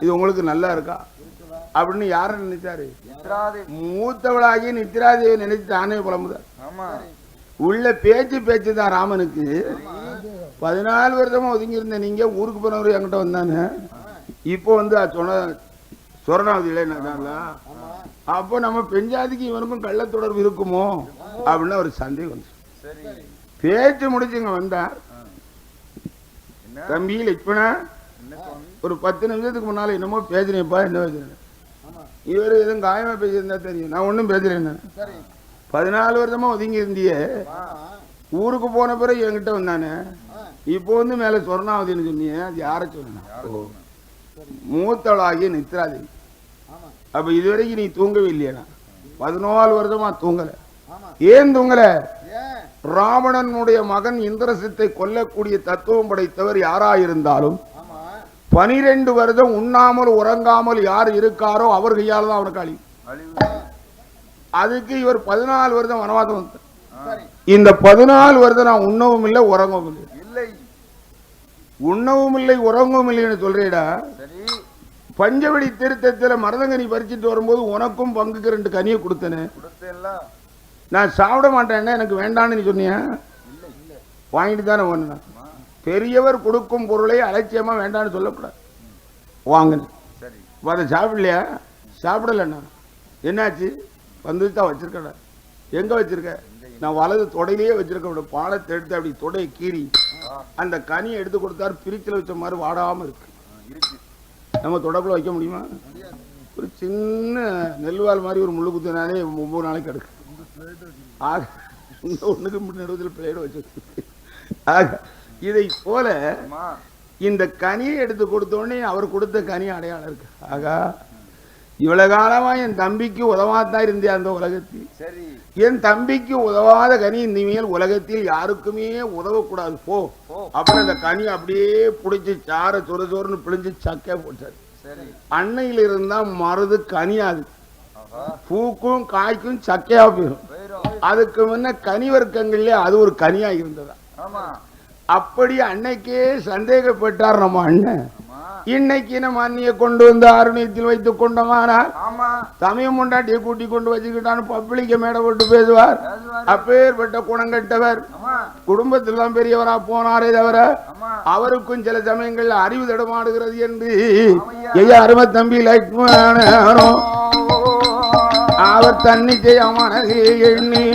இது உங்களுக்கு நல்லா இருக்கா அப்படின்னு யார நினைச்சாரு? மூத்தவளாகி நித்ராதேவி நினைச்சு தானே புலம்புதார். உள்ள பேச்சு தான் ராமனுக்கு. 14 வருஷமா ஒதுங்கி இருந்த நீங்க ஊருக்கு போனவர் என்கிட்ட வந்தானே, இப்போ வந்து சொரணாவதியில அப்போ நம்ம பெஞ்சாதிக்கு இவனுக்கும் கள்ள தொடர்பு இருக்குமோ அப்படின்னு ஒரு சந்தேகம் வந்து பேச்சு முடிச்சுங்க வந்தார். தம்பி லட்சுமணா, ஒரு 10 நிமிஷத்துக்கு முன்னால என்னமோ பேசுறேன்ப்பா, என்ன பேசுறேன்? இவர் எதுவும் காயமா பேசியிருந்தா தெரியும், நான் ஒன்னும் பேசுறேன். 14 வருஷமா ஒதுங்கி இருந்திய, ஊருக்கு போன பிறகு என்கிட்ட வந்தானே, இப்போ வந்து மேல சொர்ணாவதின்னு சொன்னீங்க, அது யார சொன்ன? மூத்தவளாகிய நித்ராதேவி. அப்ப இதுவரைக்கும் நீ தூங்கவே இல்லையா? 14 வருஷமா தூங்கல. ஏன் தூங்கல? ராவணனுடைய மகன் இந்திரசித்தை கொல்லக்கூடிய தத்துவம் படைத்தவர் யாராயிருந்தாலும் 12 வருடம் உண்ணாமல் உறங்காமல் யார் இருக்காரோ அவர் கையால் தான் அவனுக்கு அழிவு. அதுக்கு இவர் 14 வருடம் வனவாசம் வந்தார். இந்த 14 வருடம் நான் உண்ணவும் இல்லை உறங்கவும் இல்லை. உண்ணவும் இல்லை உறங்கவும் இல்லைன்னு சொல்றேடா. பஞ்சவடி திருத்தத்துல மருதங்கனி பறிச்சுட்டு வரும்போது உனக்கும் பங்குக்கு 2 கனியை கொடுத்தேன்னு, நான் சாப்பிட மாட்டேன்னா எனக்கு வேண்டான்னு நீ சொன்னியா? வாங்கிட்டு தானே ஒண்ணு. பெரியவர் கொடுக்கும் பொருளை அலட்சியமா வேண்டான்னு சொல்லக்கூடாது. வாங்கினேன், அதை சாப்பிடலையா? சாப்பிடலண்ணா. என்னாச்சு? வந்துதான் வச்சிருக்கடா. எங்க வச்சிருக்க? நான் வலது தொடையிலேயே வச்சிருக்க. பாலத்தை எடுத்து அப்படி தொடையை கீறி அந்த கனியை எடுத்து கொடுத்தாரு. பிரிச்சில் வச்ச மாதிரி வாடாம இருக்கு. நம்ம தொடக்குள்ள வைக்க முடியுமா? ஒரு சின்ன நெல்வால் மாதிரி ஒரு முள்ளு குத்தினாலே 9 நாளைக்கு எடுக்கு. ஆக ஒண்ணுக்கு நடுவதில் பிளேடு வச்சு. ஆக இதை போல இந்த கனியை எடுத்து கொடுத்தோடனே அவர் கொடுத்த கனி அடையாளம் இருக்கு. ஆகா, இவ்வளவு காலமா என் தம்பிக்கு உதவாதான் இருந்தே அந்த உலகத்தில், என் தம்பிக்கு உதவாத கனி இனிமேல் உலகத்தில் யாருக்குமே உதவக்கூடாது போ அப்புறம் அந்த கனி அப்படியே புடிச்சு சார சொறு பிழிஞ்சு சக்கையா போட்டாரு. அன்னையில இருந்தா மருது கனியாது, பூக்கும் காய்க்கும் சக்கையா போயிடும். அதுக்கு முன்ன கனி வர்க்கங்கள்ல அது ஒரு கனியா இருந்ததா. அப்படி அன்னைக்கே சந்தேகப்பட்டார் நம்ம அண்ணன். இன்னைக்கு நம்ம அண்ணிய கொண்டு வந்து அருணியத்தில் வைத்துக் கொண்டோமானால் சமயம் கொண்டாட்டியை கூட்டி கொண்டு வச்சுக்கிட்டான்னு பப்ளிக்க மேடை போட்டு பேசுவார். அப்பேற்பட்ட குணம் கட்டவர், குடும்பத்தில் தான் பெரியவரா போனாரே தவிர அவருக்கும் சில சமயங்கள்ல அறிவு தடமாடுகிறது என்று ஐயா அருமை தம்பி லட்சுமணனும் அவர் தன்னிச்சை மனதை எண்ணி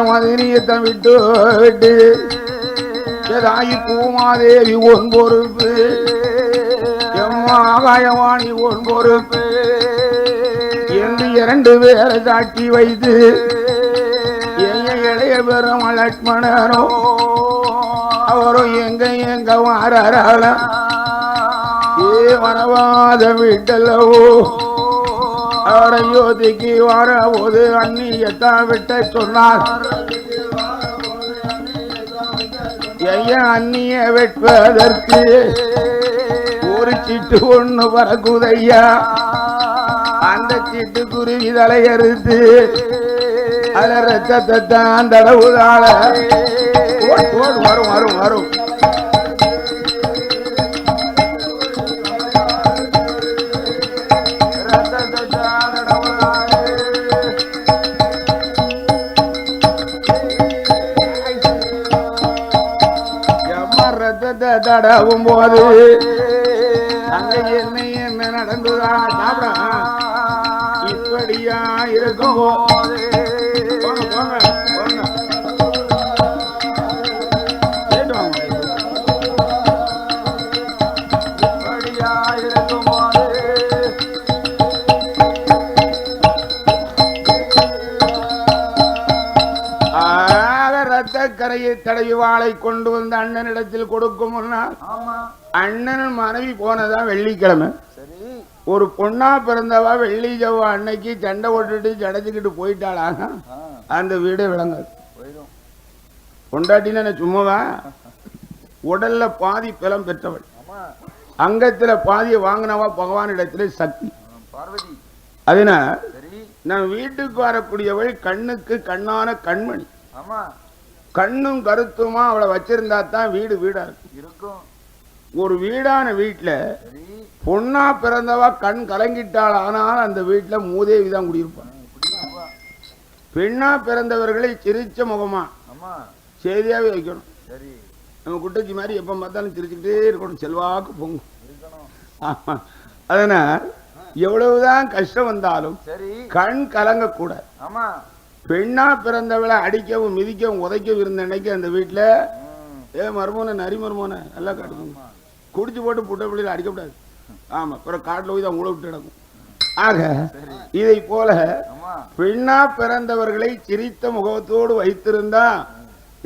மதினியத்தை விட்டு விட்டு தாயி பூமாதேவி ஒன் பொறுப்பு எம்மாகாயவாணி ஒன் பொறுப்பு என்று 2 பேரை சாட்சி வைத்து இளைய பெரும் லட்சுமணனோ அவரும் எங்க வாராள வனவாத விட்டல்லவோ அவரை யோதிக்கு வரபோது அந்நியத்தா விட்ட சொன்னார் அந்நிய வெட்பதற்கு ஒரு சீட்டு ஒண்ணு பறக்குதையா அந்த சீட்டு குருவி தலையறுத்து அத ரத்தத்தை தான் தடவுதால வரும் வரும் வரும் தடவும் போது அங்க என்ன நடந்துதான் சாப்பிட இப்படியா இருக்கும் போது இப்படியா இருக்கும் போது கரையை தடவி வாளை கொண்டு வந்து அண்ணனிடத்தில் கொடுக்கும் முன்னால் அண்ணன் மனைவி போனதான் வெள்ளிக்கிழமை ஒரு பொண்ணா பிறந்தவா வெள்ளி ஜவ்வா அன்னைக்கு சண்டை ஓட்டுட்டு ஜடைச்சுக்கிட்டு போயிட்டாளாங்க அந்த வீடு விளங்காது பொண்டாட்டின சும்மாவா உடல்ல பாதி பலம் பெற்றவள் அங்கத்துல பாதியை வாங்கினவா பகவானிடத்துல சக்தி அதனால் நான் வீட்டுக்கு வரக்கூடியவள் கண்ணுக்கு கண்ணான கண்மணி கண்ணும் கருத்துமா அவளை வச்சிருந்தா தான் வீடு வீடா இருக்கும் ஒரு வீடான வீட்டுல பொண்ணா பிறந்தவா கண் கலங்கிட்டாள் ஆனால் அந்த வீட்டுல மூதேவி தான் குடியிருப்பான் பெண்ணா பிறந்தவர்களை சிரிச்ச முகமா செய்தியாவே வைக்கணும் நம்ம குட்டச்சி மாதிரி எப்ப பார்த்தாலும் சிரிச்சுக்கிட்டே இருக்கணும் செல்வாக்கு பொங்கும் ஆமா அதனால் எவ்வளவுதான் கஷ்டம் வந்தாலும் கண் கலங்க கூட பெண்ணா பிறந்தவளை அடிக்கவும் மிதிக்கவும் உதைக்கவும் இருந்த அன்னைக்கு அந்த வீட்டுல மருமோன நரி மருமோன நல்லா காட்டுங்க குடிச்சு போட்டு புட்ட பிள்ளைல அடிக்கப்படாது ஆமா அப்புறம் காட்டுல போய் தான் உள்ள விட்டு கிடக்கும் ஆக இதை போல பெண்ணா பிறந்தவர்களை சிரித்த முகத்தோடு வைத்திருந்தா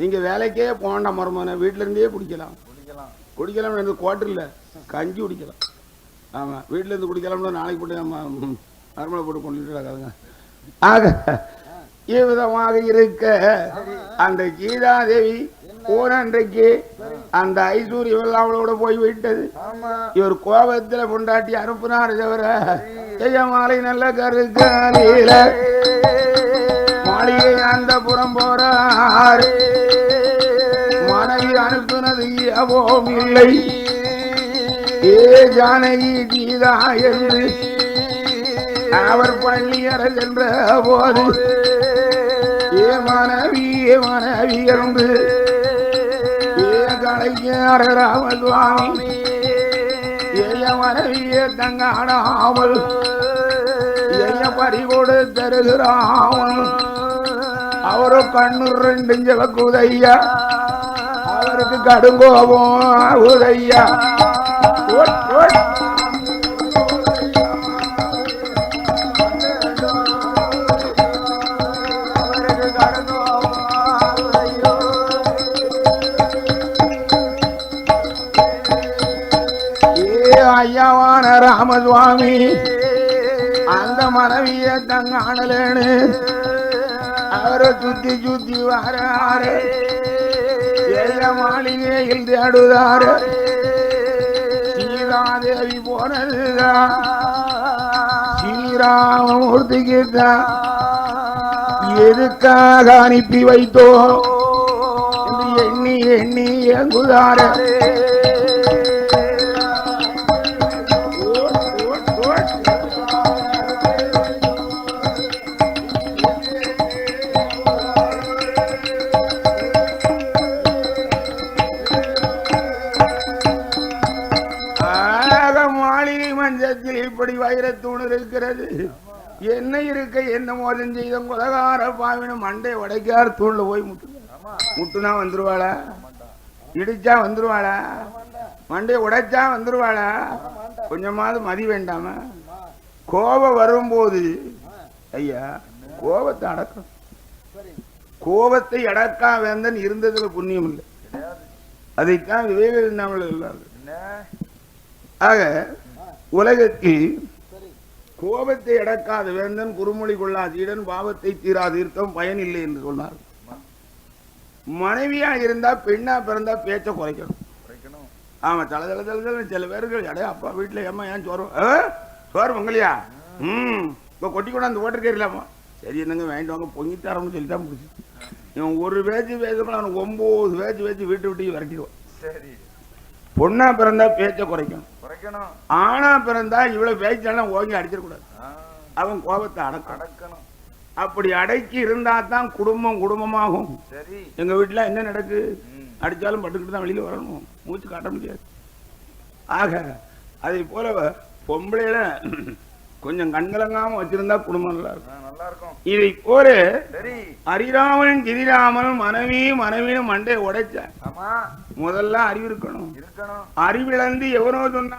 நீங்க வேலைக்கே போண்டா மருமோன வீட்டுல இருந்தே குடிக்கலாம் குவார்டர்ல கஞ்சி குடிக்கலாம் ஆமா வீட்டுல இருந்து குடிக்கலாம்னு நாளைக்கு போட்டு நம்ம மருமலை போட்டு கொண்டுட்டு ஆக இவ்விதமாக இருக்க அந்த கீதாதேவி போன அன்றைக்கு அந்த ஐஸ்வர்யம் அவளோட போய் விட்டது இவர் கோபத்துல பொண்டாட்டி அனுப்புனார் தவிர மாலை நல்ல கருக்காரியில மாளிகை அந்த புறம் போறார் மனைவி அனுப்புனது அவோம் இல்லை ஏ ஜானகி கீதா என்று அவர் பள்ளி அற சென்ற போது ஏ மனைவி என்று ஏ கலைஞர் ராமசுவாமி ஏ மனைவியே தங்காடாமல் ஏ பறிகொடு தருகிறாமல் அவரு கண்ணு 2 ஜவக்குதையா அவருக்கு கடுங்கோபம் உதையா ஐயாவான ராமசுவாமி அந்த மனைவிய தங்கானலேன்னு அவரை சுத்தி வராரு மாளிகையில் தேடுதாரு சீதாதேவி போனதுதான் ஸ்ரீராமமூர்த்திக்கு தான் எதுக்காக அனுப்பி வைத்தோ எண்ணி எண்ணி எங்குதாரு இப்படி வைரத்தூண் இருக்கிறது என்ன இருக்க என்ன மோதம் செய்த கொலகார பாவினும் மண்டை உடைக்கார் தூள்ல போய் முட்டுனா வந்துருவாளா? இடிச்சா வந்துருவாளா? மண்டையை உடைச்சா வந்துருவாளா? கொஞ்சமாவது மதி வேண்டாம? கோபம் வரும்போது ஐயா கோபத்தை அடக்கும். கோபத்தை அடக்கா வேந்தன் இருந்ததுல புண்ணியம் இல்லை. அதைத்தான் விவேகானந்தர். ஆக உலகத்தில் கோபத்தை அடக்காத வேந்தன் குறுமொழி கொள்ளாதீடன் பாவத்தை தீரா தீர்த்தம் பயன் இல்லை என்று சொன்னார். மனைவியா இருந்தா பெண்ணா பிறந்தா பேச்ச குறைக்கணும். ஆமா தலை தலை தலை சில பேர்கள் அடைய அப்பா வீட்டுல ஏமா ஏன் சோறு பொங்கலையா இப்ப கொட்டி கொண்டாந்து ஓட்டிருக்கலாமா? சரி என்னங்க வாங்கிட்டு வாங்க பொங்கி தரம்னு சொல்லிதான் முடிச்சு. இவன் ஒரு பேச்சு பேசப்பட அவனுக்கு 9 பேச்சு பேச்சு வீட்டு விட்டு விரட்டிடுவான். பொண்ணா பிறந்தா பேச்ச குறைக்கணும். ஆனா பிறந்தா இவ்வளவு பேச்சாலும் ஓங்கி அடிச்சிடக்கூடாது. அவன் கோபத்தை அடக்கணும். அப்படி அடக்கி இருந்தா தான் குடும்பம் குடும்பமாகும். எங்க வீட்டுல என்ன நடக்கு? அடிச்சாலும் பட்டுக்கிட்டு தான் வெளியில வரணும், மூச்சு காட்ட முடியாது. ஆக அதை போல பொம்பளையில கொஞ்சம் கண்கலங்காம வச்சிருந்தா குடும்பம் நல்லா இருக்கும். இதை போல அரிராமன் கிரிராமன் மனைவின்னு மண்டையை உடைச்ச முதல்ல அறிவு இருக்கணும். அறிவிழந்து எவனோ சொன்னா